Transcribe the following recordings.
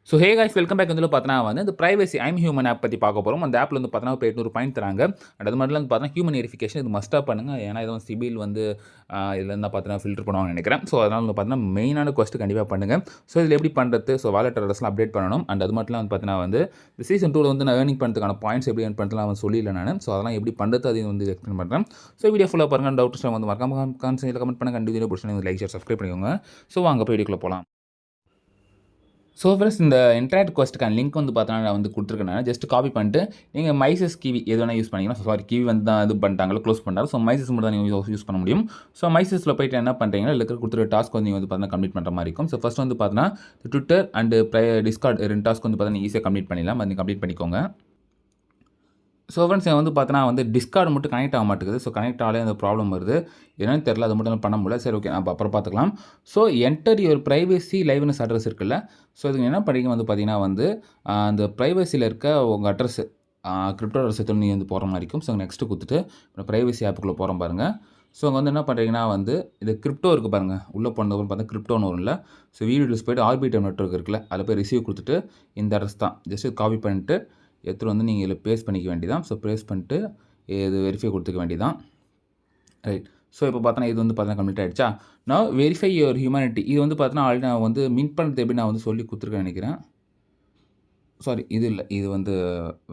So hey guys welcome back வந்து பார்த்தீங்கன்னா வந்து இந்த பிரைவசி ஐம் ஹியூமன் ஆப் பற்றி பார்க்க போகிறோம். அந்த ஆப்பில் வந்து பார்த்தீங்கன்னா இப்போ 800 பாயிண்ட் தராங்க. அண்ட் அது மட்டும் பார்த்தீங்கன்னா ஹியூமன் வெரிஃபிகேஷன் இது மஸ்ட்டாக பண்ணுங்கள். ஏன்னா இதுவும் சிபில் வந்து இதில் இருந்தால் பார்த்தீங்கன்னா ஃபில்டர் பண்ணுவாங்கன்னு நினைக்கிறேன். ஸோ அதனால் வந்து பார்த்தீங்கன்னா மெயினான கொஸ்ட்டு கண்டிப்பாக பண்ணுங்கள். ஸோ இதில் எப்படி பண்ணுறது, ஸோ வாலெட் அட்ரஸ்லாம் அப்டேட் பண்ணணும். அண்ட் அது மட்டும் வந்து பார்த்தீங்கன்னா வந்து இந்த சீசன் 2 வந்து நான் ஏர்னிங் பண்ணுறதுக்கான பாயிண்ட்ஸ் எப்படி ஏர்ன் பண்ணுறதுலாம் வந்து சொல்லிடல நான். ஸோ அதெல்லாம் எப்படி பண்ணுறது அதையும் வந்து எக்ஸ்பிளைன் பண்ணுறேன். ஸோ வீடியோ ஃபுல்லாக பாருங்கள். டவுட்ஸ் வந்து மறக்காம கமெண்ட் பண்ணுங்கள். கண்டிப்பாக வீடியோ பிடிச்சி லைக் ஷேர் சப்ஸ்கிரைப் பண்ணிக்கோங்க. ஸோ வாங்க போய் வீடியோக்குள்ளே போகலாம். ஸோ ஃப்ரெண்ட்ஸ் இந்த இன்டர்நெட் கொஸ்ட்டுக்கான லிங்க் வந்து பார்த்தோன்னா நான் வந்து கொடுத்துருக்கேன். நான் ஜஸ்ட் காப்பி பண்ணிட்டு நீங்கள் மைசஸ் கிவி எது வேணால் யூஸ் பண்ணிக்கலாம். சாரி கிவி வந்து தான் இது பண்ணிட்டாங்களோ க்ளோஸ் பண்ணுறாங்க. ஸோ மைசஸ் மட்டும் தான் நீங்கள் யூஸ் பண்ண முடியும். ஸோ மைசஸில் போய்ட்டு என்ன பண்ணுறீங்கன்னா இல்லை கொடுத்துருக்க டாஸ்க் வந்து நீங்கள் வந்து பார்த்தீங்கன்னா கம்ப்ளீட் பண்ணுற மாதிரி இருக்கும். ஸோ ஃபஸ்ட் வந்து பார்த்தீங்கன்னா ட்விட்டர் அண்ட் டிஸ்கார்ட் 2 டாஸ்க் வந்து பார்த்தீங்கன்னா ஈஸியாக கம்ப்ளீட் பண்ணிடலாம். அது கம்ப்ளீட் பண்ணிக்கோங்க. ஸோ ஃப்ரெண்ட்ஸ் வந்து பார்த்தோன்னா வந்து டிஸ்கார்டு மட்டும் கனெக்ட் ஆக மாட்டேங்குது. ஸோ கனெக்ட் ஆகலே அந்த ப்ராப்ளம் வருது. என்னன்னு தெரில, அது மட்டும் பண்ண முடியல. சரி ஓகே, நம்ம அப்புறம் பார்த்துக்கலாம். So enter your privacy liveness address இருக்குல்ல. ஸோ இதுக்கு என்ன பண்ணுறீங்க வந்து பார்த்தீங்கன்னா வந்து அந்த ப்ரைவசியில் இருக்க உங்கள் அட்ரஸ் கிரிப்டோ அட்ரஸ் எடுத்து நீங்கள் வந்து போகிற மாதிரி இருக்கும். ஸோ நெக்ஸ்ட்டு கொடுத்துட்டு இப்போ ப்ரைவசி ஆப்புக்குள்ளே போகிறோம் பாருங்கள். ஸோ அங்கே வந்து என்ன பண்ணுறீங்கன்னா வந்து இது கிரிப்டோ இருக்குது பாருங்கள். உள்ளே போனதுக்கப்புறம் பார்த்தா கிரிப்டோன்னு வரும்ல. ஸோ வீடியோஸ் போய்ட்டு ஆர்பிட்டம் நெட்வொர்க் இருக்குல்ல, அதில் போய் ரிசீவ் கொடுத்துட்டு இந்த அட்ரஸ் தான் ஜஸ்ட் காப்பி பண்ணிட்டு எடுத்துகிட்டு வந்து நீங்கள் இதில் பேஸ்ட் பண்ணிக்க வேண்டியதான். ஸோ பேஸ்ட் பண்ணிட்டு இது வெரிஃபை கொடுத்துக்க வேண்டியதான். ரைட். ஸோ இப்போ பார்த்தோன்னா இது வந்து பார்த்தீங்கன்னா கம்ப்ளீட் ஆகிடுச்சா. நான் வெரிஃபை யுவர் ஹியூமனிட்டி இது வந்து பார்த்தீங்கன்னா ஆல்ரெடி நான் வந்து மின்ட் பண்ணுறது எப்படி நான் வந்து சொல்லி கொடுத்துருக்கேன்னு நினைக்கிறேன். சாரி இது இல்லை, இது வந்து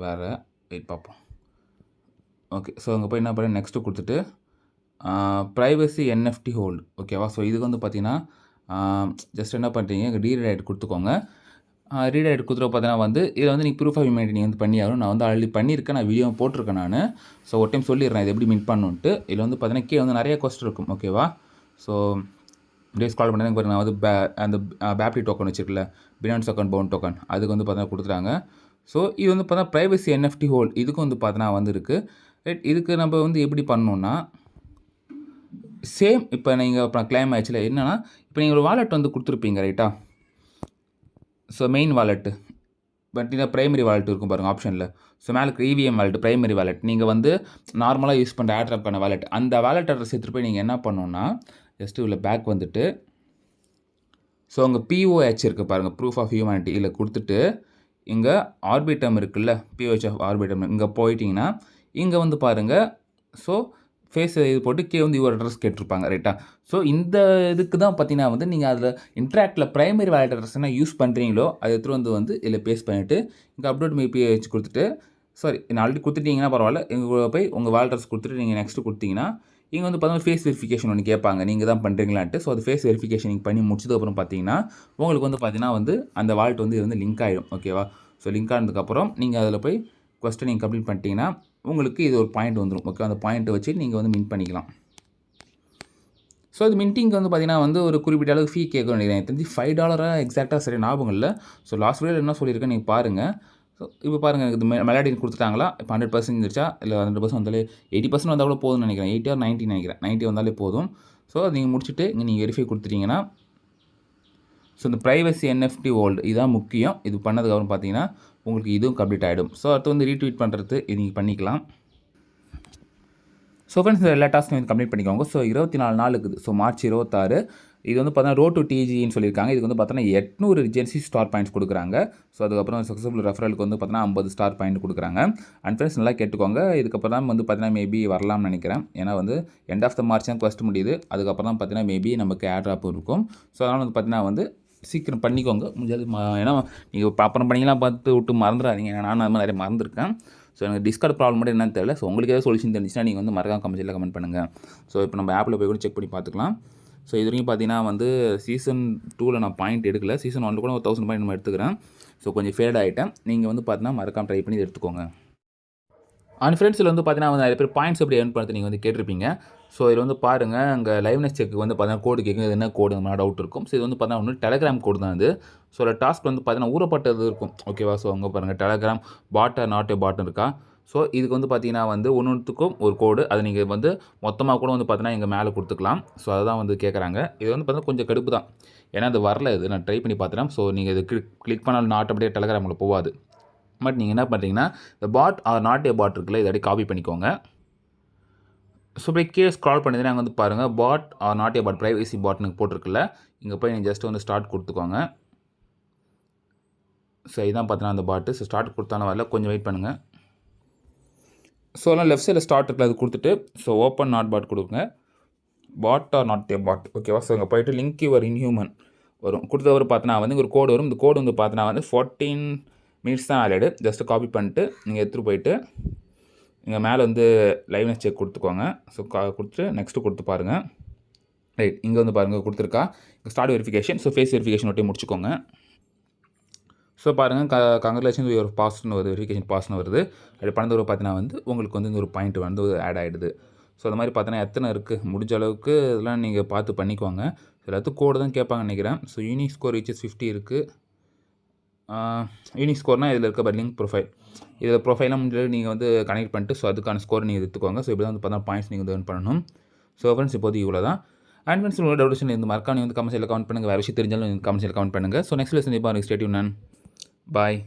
வேறு. வெயிட் பார்ப்போம். ஓகே. ஸோ அங்கே போய் என்ன பண்ணி நெக்ஸ்ட்டு கொடுத்துட்டு ப்ரைவசி என்எஃப்டி ஹோல்டு ஓகேவா. ஸோ இதுக்கு வந்து பார்த்தீங்கன்னா ஜஸ்ட் என்ன பண்ணுறீங்க, ரீரைட் கொடுத்துக்கோங்க. ரீடைரக்ட் கொடுத்துட்டு பார்த்தீங்கன்னா வந்து இதில் வந்து நீங்கள் ப்ரூஃப் ஆஃப் ஹியூமனிட்டி நீங்கள் வந்து பண்ணியாகணும். நான் வந்து ஆல்ரெடி பண்ணியிருக்கேன், நான் வீடியோ போட்டிருக்கேன் நான். ஸோ ஒரு டைம் சொல்லிடுறேன் இது எப்படி மின்ட் பண்ணணுன்ட்டு. இதில் வந்து பார்த்தீங்கன்னா கீழே வந்து நிறைய கொஸ்ட் இருக்கும் ஓகேவா. ஸோ இப்படியே ஸ்கால் பண்ணி நான் வந்து அந்த பேப்டி டோக்கன் வச்சுருக்கல, பினான்ஸ் அக்கௌண்ட் பவுண்ட் டோக்கன் அதுக்கு வந்து பார்த்தீங்கன்னா கொடுத்துட்டாங்க. ஸோ இது வந்து பார்த்தீங்கன்னா ப்ரைவசி என்எஃப்டி ஹோல்ட் இதுக்கு வந்து பார்த்தீங்கன்னா வந்து இருக்குது. ரைட். இதுக்கு நம்ம வந்து எப்படி பண்ணணுன்னா சேம் இப்போ நீங்கள் அப்புறம் கிளைம் ஆயிடுச்சுல என்னென்னா இப்போ நீங்கள் ஒரு வாலெட் வந்து கொடுத்துருப்பீங்க ரைட்டா. ஸோ மெயின் வாலெட்டு பட் இந்த ப்ரைமரி வாலெட் இருக்கும் பாருங்கள் ஆப்ஷனில். ஸோ மேலே இவிஎம் வாலெட் ப்ரைமரி வாலெட் நீங்கள் வந்து நார்மலாக யூஸ் பண்ணுற ஏர்ட்ராப்க்கான வாலெட் அந்த வாலெட் அட்ரஸ் எடுத்துகிட்டு போய் நீங்கள் என்ன பண்ணணுன்னா ஜஸ்ட்டு உள்ள பேக் வந்துட்டு ஸோ அங்கே பிஓஹெச் இருக்குது பாருங்கள், ப்ரூஃப் ஆஃப் ஹியூமனிட்டி இதில் கொடுத்துட்டு இங்கே ஆர்பிட்டம் இருக்குல்ல, பிஓஹெச் ஆஃப் ஆர்பிட்டம் இங்கே போயிட்டிங்கன்னா இங்கே வந்து பாருங்கள். ஸோ ஃபேஸ் இது போட்டு கீழே வந்து யுவர் அட்ரஸ் கேட்டிருப்பாங்க ரைட்டா. ஸோ இந்த இதுக்கு தான் பார்த்தீங்கன்னா வந்து நீங்கள் அதில் இன்ட்ராக்டில் ப்ரைமரி வாலெட் அட்ரஸ் என்ன யூஸ் பண்ணுறீங்களோ அதை எடுத்துகிட்டு வந்து இதில் பேஸ்ட் பண்ணிவிட்டு இங்கே அப்டேட் பிஓஹெச் கொடுத்துட்டு சாரி நான் ஆல்ரெடி கொடுத்துட்டிங்கன்னா பரவாயில்ல, இங்கே போய் உங்கள் வாலெட் அட்ரஸ் கொடுத்துட்டு நீங்கள் நெக்ஸ்ட்டு கொடுத்தீங்கன்னா இங்கே வந்து பார்த்தீங்கன்னா ஃபேஸ் வெரிஃபிகேஷன் ஒன்று கேட்பாங்க, நீங்கள் தான் பண்ணுறீங்களான்ட்டு. ஸோ அது ஃபேஸ் வெரிஃபிகேஷன் நீங்கள் பண்ணி முடிச்சதுக்கப்புறம் பார்த்தீங்கன்னா உங்களுக்கு வந்து பார்த்தீங்கன்னா வந்து அந்த வாலெட் வந்து இது வந்து லிங்க் ஆகிடும் ஓகேவா. ஸோ லிங்க் ஆனதுக்கப்புறம் நீங்கள் அதில் போய் கொஸ்டின் நீங்கள் கம்ப்ளீட் பண்ணிட்டீங்கன்னா உங்களுக்கு இது ஒரு பாயிண்ட் வந்துடும் ஓகே. அந்த பாயிண்ட்டை வச்சு நீங்கள் வந்து மின்ட் பண்ணிக்கலாம். ஸோ அது மின்ட்டிங்க்கு வந்து பார்த்தீங்கன்னா வந்து ஒரு குறிப்பிட்ட அளவுக்கு ஃபீ கேட்க வேண்டியது எனக்கு தெரிஞ்சு $5 எக்ஸாக்டாக சரி ஞாபகம் இல்லை. ஸோ லாஸ்ட் வீடியோவில் என்ன சொல்லியிருக்கேன் நீங்கள் பாருங்கள். ஸோ இப்போ பாருங்கள் எனக்கு மெலாடின் கொடுத்துட்டாங்களா. இப்போ 100% இருந்துச்சா இல்லை 100% வந்தாலே 80% வந்தால் கூட போதும்னு நினைக்கிறேன். 80 or 90 நினைக்கிறேன். 90 வந்தாலே போதும். ஸோ அது நீங்கள் முடிச்சுட்டு இங்கே நீங்கள் வெரிஃபை கொடுத்துட்டீங்கன்னா ஸோ இந்த ப்ரைவசி என்எஃப்டி ஹோல்டு இதுதான் முக்கியம். இது பண்ணதுக்கப்புறம் பார்த்தீங்கன்னா உங்களுக்கு இதுவும் கம்ப்ளீட் ஆகிடும். ஸோ அடுத்து வந்து ரீட்வீட் பண்ணுறது இது நீங்கள் பண்ணிக்கலாம். ஸோ ஃப்ரெண்ட்ஸ் இந்த எல்லா டாஸ்க்கும் வந்து கம்ப்ளீட் பண்ணிக்கோங்க. ஸோ 24 நாள் இருக்குது. ஸோ மார்ச் 26 இது வந்து பார்த்தீங்கன்னா ரோட் டு டிஜின்னு சொல்லியிருக்காங்க. இதுக்கு வந்து பார்த்தீங்கன்னா 800 ரிஜென்சி ஸ்டார் பாயிண்ட்ஸ் கொடுக்குறாங்க. ஸோ அதுக்கப்புறம் சக்ஸஸ்ஃபுல் ரெஃபரலுக்கு வந்து பார்த்தீங்கன்னா 50 ஸ்டார் பாயிண்ட் கொடுக்குறாங்க. அண்ட் ஃப்ரெண்ட்ஸ் நல்லா கேட்டுக்கோங்க. இதுக்கப்புறம் தான் வந்து பார்த்தீங்கன்னா மேபி வரலாம்னு நினைக்கிறேன். ஏன்னா வந்து எண்ட் ஆஃப் த மார்ச் தான் கொஸ்ட் முடியுது. அதுக்கப்புறம் தான் பார்த்தீங்கன்னா மேபி நமக்கு ஏர்ட்ராப் இருக்கும். ஸோ அதனால் வந்து பார்த்தீங்கன்னா வந்து சீக்கிரம் பண்ணிக்கோங்க முடிஞ்சது. ஏன்னா நீங்கள் அப்புறம் பண்ணிக்கலாம் பார்த்து விட்டு மறந்துடாதீங்க. ஏன்னா நான் அது மாதிரி நிறைய மறந்துருக்கேன். ஸோ எனக்கு டிஸ்கார்ட் ப்ராப்ளம் மட்டும் என்னன்னு தெரியல. ஸோ உங்களுக்கு ஏதாவது சொல்யூஷன் தெரிஞ்சுன்னா நீங்கள் வந்து மறக்காம கமெண்ட் பண்ணுங்கள். ஸோ இப்போ நம்ம ஆப்பில் போய் கூட செக் பண்ணி பார்த்துக்கலாம். ஸோ இது வரைக்கும் பார்த்தீங்கன்னா வந்து சீசன் 2ல் நான் பாயிண்ட் எடுக்கல. சீசன் 1 கூட ஒரு 1000 பாயிண்ட் நம்ம எடுத்துக்கிறேன். ஸோ கொஞ்சம் ஃபேட் ஆகிட்டேன். நீங்கள் வந்து பார்த்தீங்கன்னா மறக்காம ட்ரை பண்ணி எடுத்துக்கோங்க. அண்ட் ஃப்ரெண்ட்ஸில் வந்து பார்த்தீங்கன்னா வந்து நிறைய பேர் பாயிண்ட்ஸ் எப்படி ஏர்ன் பண்ணுறது நீங்கள் வந்து கேட்டிருப்பீங்க. ஸோ இதில் வந்து பாருங்கள் அங்கே லைவ்னஸ் செக்கு வந்து பார்த்தீங்கன்னா கோடு கேட்கும். இது என்ன கோடு மாதிரி டவுட் இருக்கும். ஸோ இது வந்து பார்த்தீங்கன்னா ஒன்று டெலகிராம் கோடு தான் இது. ஸோ அதில் டாஸ்க் வந்து பார்த்தீங்கன்னா ஊறப்பட்டது இருக்கும் ஓகேவா. ஸோ அங்கே பாருங்கள் டெலகிராம் பாட் ஆர் நாட் ஏ பாட்னு இருக்கா. ஸோ இதுக்கு வந்து பார்த்தீங்கன்னா வந்து ஒன்றுத்துக்கும் ஒரு கோடு அதை நீங்கள் வந்து மொத்தமாக கூட வந்து பார்த்தீங்கன்னா எங்கள் மேலே கொடுத்துக்கலாம். ஸோ அதை தான் வந்து கேட்குறாங்க. இது வந்து பார்த்தீங்கன்னா கொஞ்சம் கடுப்பு தான். ஏன்னா அது வரல, இது நான் ட்ரை பண்ணி பார்த்துறேன். ஸோ நீங்கள் இது கிளிக் பண்ணாலும் நாட் அப்படியே டெலகிராமில் போகாது. பட் நீங்கள் என்ன பண்ணுறீங்கன்னா இந்த பாட் ஆர் நாட் ஏ பாட் இருக்குல்ல, இதை அப்படியே காப்பி பண்ணிக்கோங்க. ஸோ அப்படியே கீழே ஸ்க்ரால் பண்ணிங்கன்னா அங்கே வந்து பாருங்கள் bot or not a bot privacy பாட்னு போட்டிருக்குல்ல, இங்கே போய் நீங்கள் ஜஸ்ட் வந்து ஸ்டார்ட் கொடுத்துக்கோங்க. ஸோ இதுதான் பார்த்தீங்கன்னா அந்த பாட்டு. ஸோ ஸ்டார்ட் கொடுத்தாலும் வரல, கொஞ்சம் வெயிட் பண்ணுங்கள். ஸோ எல்லாம் லெஃப்ட் சைடில் ஸ்டார்ட் இருக்குல்ல, அது கொடுத்துட்டு ஸோ ஓப்பன் நாட் பாட் கொடுங்க. பாட் ஆர் நாட் ஏ பாட், ஓகேவா? ஸோ இங்கே போய்ட்டு லிங்க் யுவர் இன்ஹியூமன் வரும். கொடுத்தவர் பார்த்தனா வந்து ஒரு கோடு வரும். இந்த கோடு வந்து பார்த்தனா வந்து 14 மினிட்ஸ் தான் வேலிடு. ஜஸ்ட்டு காப்பி பண்ணிட்டு நீங்கள் எடுத்துகிட்டு போயிட்டு இங்கே மேலே வந்து லைவ்னஸ் செக் கொடுத்துக்கோங்க. ஸோ கொடுத்துட்டு நெக்ஸ்ட்டு கொடுத்து பாருங்கள். ரைட், இங்கே வந்து பாருங்கள் கொடுத்துருக்கா. இங்கே start verification. So face verification ஒட்டி முடிச்சுக்கோங்க. ஸோ பாருங்கள், கங்க்ராச்சுலேஷன் யுவர் பாஸ்ன்னு வருது, வெரிஃபிகேஷன் பாஸ்ன்னு வருது. அப்படி பண்ணது பார்த்தீங்கன்னா வந்து உங்களுக்கு வந்து ஒரு பாயிண்ட் வந்து ஆட் ஆகிடுது. ஸோ அந்த மாதிரி பார்த்தீங்கன்னா எத்தனை இருக்குது, முடிஞ்ச அளவுக்கு இதெல்லாம் நீங்கள் பார்த்து பண்ணிக்கோங்க. எல்லாத்துக்கும் கோடு தான் கேட்பாங்கன்னு நினைக்கிறேன். ஸோ யூனிக் ஸ்கோர் ரீச்சஸ் 50 இருக்குது. யூனிக் ஸ்கோர்னால் இதில் இருக்க லிங்க் ப்ரொஃபைல், இதில் ப்ரொஃபைலாம் முடிஞ்சு நீங்கள் வந்து கனெக்ட் பண்ணிட்டு ஸோ அதுக்கான ஸ்கோர் நீங்கள் எடுத்துக்கோங்க. ஸோ இப்படி தான் வந்து பார்த்தா பாயிண்ட்ஸ் நீங்கள் வந்து earn பண்ணணும். ஸோ ஃப்ரெண்ட்ஸ் இப்போது இவ்வளோ தான். அண்ட் ஃப்ரெண்ட்ஸ் உங்களோட டவுட் இந்த மறக்காம வந்து கமெண்ட்ஸில் கமெண்ட் பண்ணுங்கள். வேறு விஷயம் தெரிஞ்சாலும் கமெண்ட்ஸில் கமெண்ட் பண்ணுங்கள். ஸோ நெக்ஸ்ட் லெசன் இப்போ ஸ்டே டியூன். பாய்.